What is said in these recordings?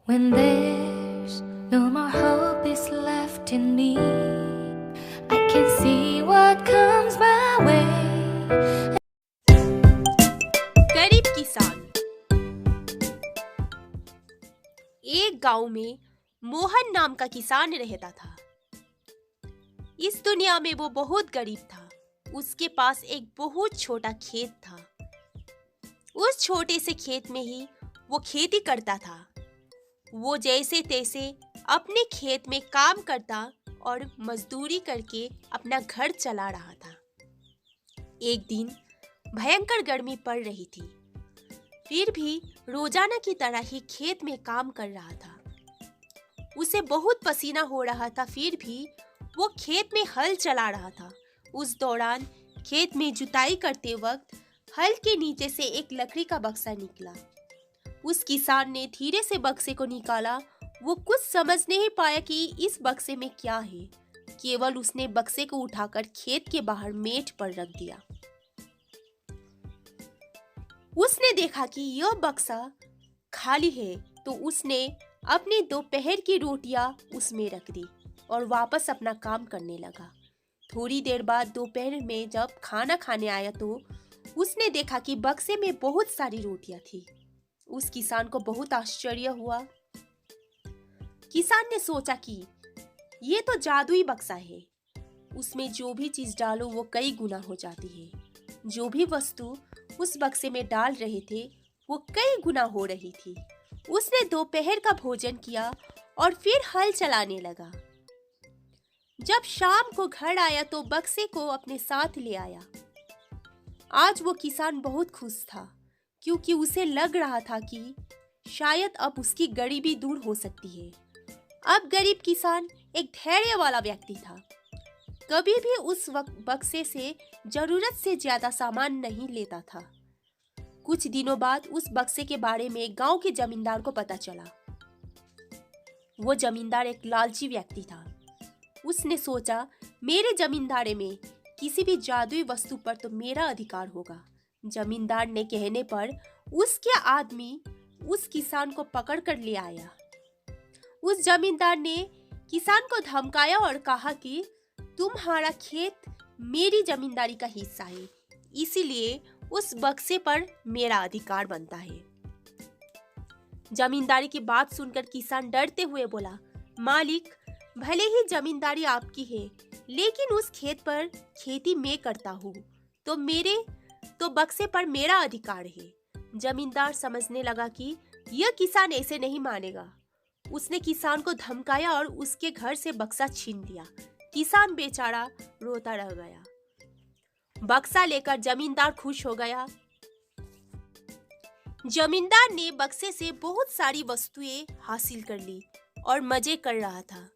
When there's no more hope is left in me, I can see what comes my way. गरीब किसान। एक गांव में मोहन नाम का किसान रहता था। इस दुनिया में वो बहुत गरीब था। उसके पास एक बहुत छोटा खेत था। उस छोटे से खेत में ही वो खेती करता था। वो जैसे तैसे अपने खेत में काम करता और मजदूरी करके अपना घर चला रहा था। एक दिन भयंकर गर्मी पड़ रही थी, फिर भी रोजाना की तरह ही खेत में काम कर रहा था। उसे बहुत पसीना हो रहा था, फिर भी वो खेत में हल चला रहा था। उस दौरान खेत में जुताई करते वक्त हल के नीचे से एक लकड़ी का बक्सा निकला। उस किसान ने धीरे से बक्से को निकाला। वो कुछ समझ नहीं पाया कि इस बक्से में क्या है। केवल उसने बक्से को उठाकर खेत के बाहर मेज पर रख दिया। उसने देखा कि यह बक्सा खाली है, तो उसने अपनी दोपहर की रोटियां उसमें रख दी और वापस अपना काम करने लगा। थोड़ी देर बाद दोपहर में जब खाना खाने आया तो उसने देखा कि बक्से में बहुत सारी रोटियां थी। उस किसान को बहुत आश्चर्य हुआ। किसान ने सोचा कि ये तो जादुई बक्सा है। उसमें जो भी चीज डालो वो कई गुना हो जाती है। जो भी वस्तु उस बक्से में डाल रहे थे वो कई गुना हो रही थी। उसने दोपहर का भोजन किया और फिर हल चलाने लगा। जब शाम को घर आया तो बक्से को अपने साथ ले आया। आज वो किसान बहुत खुश था, क्योंकि उसे लग रहा था कि शायद अब उसकी गरीबी दूर हो सकती है। अब गरीब किसान एक धैर्य वाला व्यक्ति था। कभी भी उस वक्त बक्से से जरूरत से ज्यादा सामान नहीं लेता था। कुछ दिनों बाद उस बक्से के बारे में गांव के जमींदार को पता चला। वो जमींदार एक लालची व्यक्ति था। उसने सोचा, मेरे जमींदारे में किसी भी जादुई वस्तु पर तो मेरा अधिकार होगा। जमींदार ने कहने पर उसके आदमी उस किसान को पकड़ कर ले आया। उस जमींदार ने किसान को धमकाया और कहा कि तुम्हारा खेत मेरी जमींदारी का हिस्सा है, इसीलिए उस बक्से पर मेरा अधिकार बनता है। जमींदारी की बात सुनकर किसान डरते हुए बोला, मालिक, भले ही जमींदारी आपकी है, लेकिन उस खेत पर खेती मैं करता हूँ, तो बक्से पर मेरा अधिकार है। जमींदार समझने लगा कि यह किसान ऐसे नहीं मानेगा। उसने किसान को धमकाया और उसके घर से बक्सा छीन लिया। किसान बेचारा रोता रह गया। बक्सा लेकर जमींदार खुश हो गया। जमींदार ने बक्से से बहुत सारी वस्तुएं हासिल कर ली और मजे कर रहा था।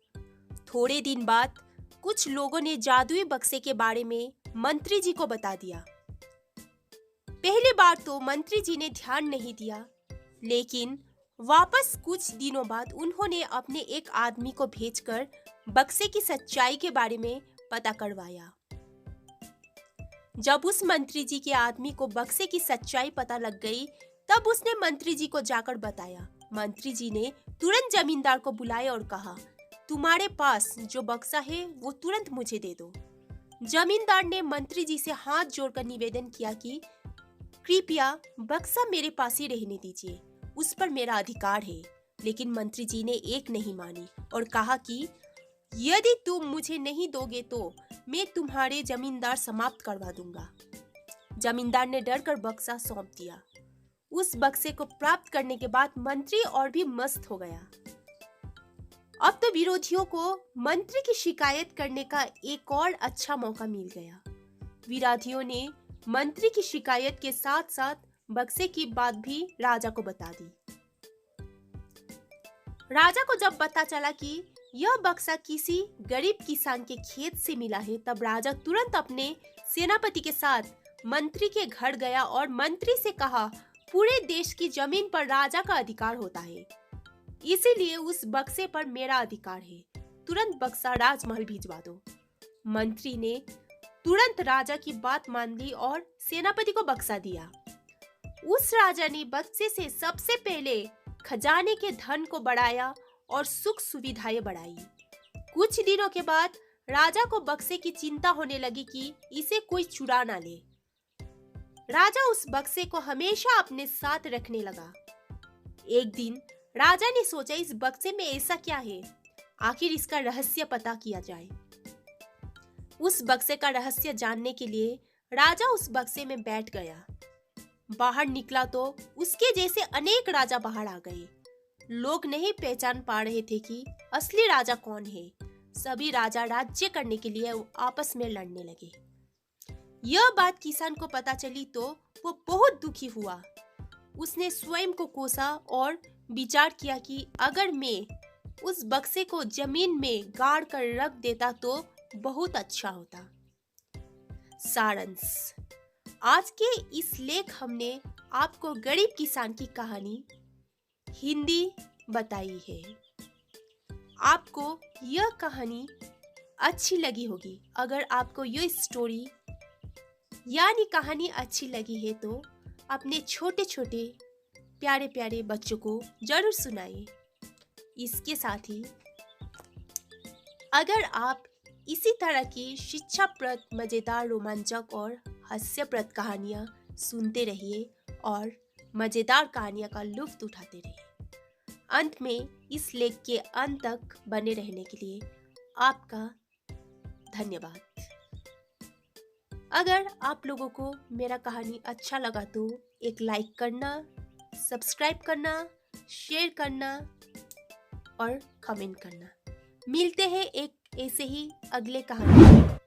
थोड़े दिन बाद कुछ लोगों ने जादुई बक्से के बारे में मंत्री जी को बता दिया। पहली बार तो मंत्री जी ने ध्यान नहीं दिया, लेकिन वापस कुछ दिनों बाद उन्होंने अपने एक आदमी को भेजकर बक्से की सच्चाई के बारे में पता करवाया। जब उस मंत्री जी के आदमी को बक्से की सच्चाई पता लग गई, तब उसने मंत्री जी को जाकर बताया। मंत्री जी ने तुरंत जमींदार को बुलाया और कहा, तुम्हारे पास जो बक्सा है वो तुरंत मुझे दे दो। जमींदार ने मंत्री जी से हाथ जोड़कर निवेदन किया कि कृपया बक्सा मेरे पास ही रहने दीजिए, उस पर मेरा अधिकार है। लेकिन मंत्री जी ने एक नहीं मानी और कहा कि यदि तुम मुझे नहीं दोगे तो मैं तुम्हारे जमींदार समाप्त करवा दूंगा। जमींदार ने डरकर बक्सा सौंप दिया। उस बक्से को प्राप्त करने के बाद मंत्री और भी मस्त हो गया। अब तो विरोधियों को मंत्री की शिकायत करने का एक और अच्छा मौका मिल गया। विरोधियों ने मंत्री की शिकायत के साथ साथ बक्से की बात भी राजा को बता दी। राजा को जब पता चला कि यह बक्सा किसी गरीब किसान के खेत से मिला है, तब राजा तुरंत अपने सेनापति के साथ मंत्री के घर गया और मंत्री से कहा, पूरे देश की जमीन पर राजा का अधिकार होता है, इसीलिए उस बक्से पर मेरा अधिकार है। तुरंत बक्सा राजमहल भिजवा दो। मंत्री ने तुरंत राजा की बात मान ली और सेनापति को बक्सा दिया। उस राजा ने बक्से से सबसे पहले खजाने के धन को बढ़ाया और सुख सुविधाएं बढ़ाई। कुछ दिनों के बाद राजा को बक्से की चिंता होने लगी कि इसे कोई चुरा ना ले। राजा उस बक्से को हमेशा अपने साथ रखने लगा। एक दिन राजा ने सोचा, इस बक्से में ऐसा क्या है, आखिर इसका रहस्य पता किया जाए। उस बक्से का रहस्य जानने के लिए राजा उस बक्से में बैठ गया। बाहर निकला तो उसके जैसे अनेक राजा बाहर आ गए। लोग नहीं पहचान पा रहे थे कि असली राजा कौन है। सभी राजा राज्य करने के लिए आपस में लड़ने लगे। यह बात किसान को पता चली तो वो बहुत दुखी हुआ। उसने स्वयं को कोसा और विचार किया कि अगर मैं उस बक्से को जमीन में गाड़ कर रख देता तो बहुत अच्छा होता। सारांश, आज के इस लेख हमने आपको गरीब किसान की कहानी हिंदी बताई है। आपको यह कहानी अच्छी लगी होगी। अगर आपको यह स्टोरी यानी कहानी अच्छी लगी है तो अपने छोटे छोटे प्यारे प्यारे बच्चों को जरूर सुनाइए। इसके साथ ही अगर आप इसी तरह की शिक्षाप्रद, मजेदार, रोमांचक और हास्यप्रद कहानियाँ सुनते रहिए और मजेदार कहानियाँ का लुत्फ उठाते रहिए। अंत में इस लेख के अंत तक बने रहने के लिए आपका धन्यवाद। अगर आप लोगों को मेरा कहानी अच्छा लगा तो एक लाइक करना, सब्सक्राइब करना, शेयर करना और कमेंट करना। मिलते हैं एक ऐसे ही अगले कहानी में।